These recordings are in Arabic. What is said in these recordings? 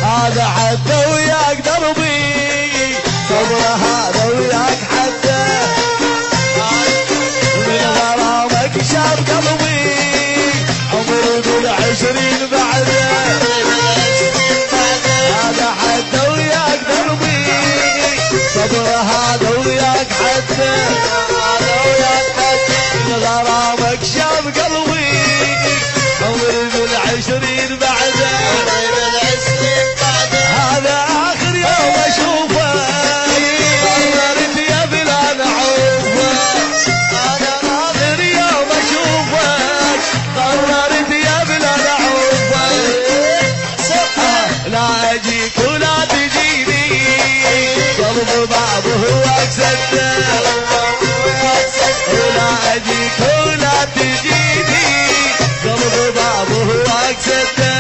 هذا حتى وياك دربي صبر هذا وياك حتى من غرامك شاب قلبي عمري بال20 بعده هذا حتى وياك دربي صبر هذا وياك حتى من غرامك شاب قلبي عمري بال20 بعده هذا آخر يوم أشوفه قررت يا بلال عوفه هذا آخر يوم أشوفك قررت يا بلال عوفه لا أجيك ولا تجيني قلب بعضه وأكسده ولا أجيك ولا تجيني قلب بعضه وأكسده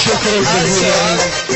شكرا.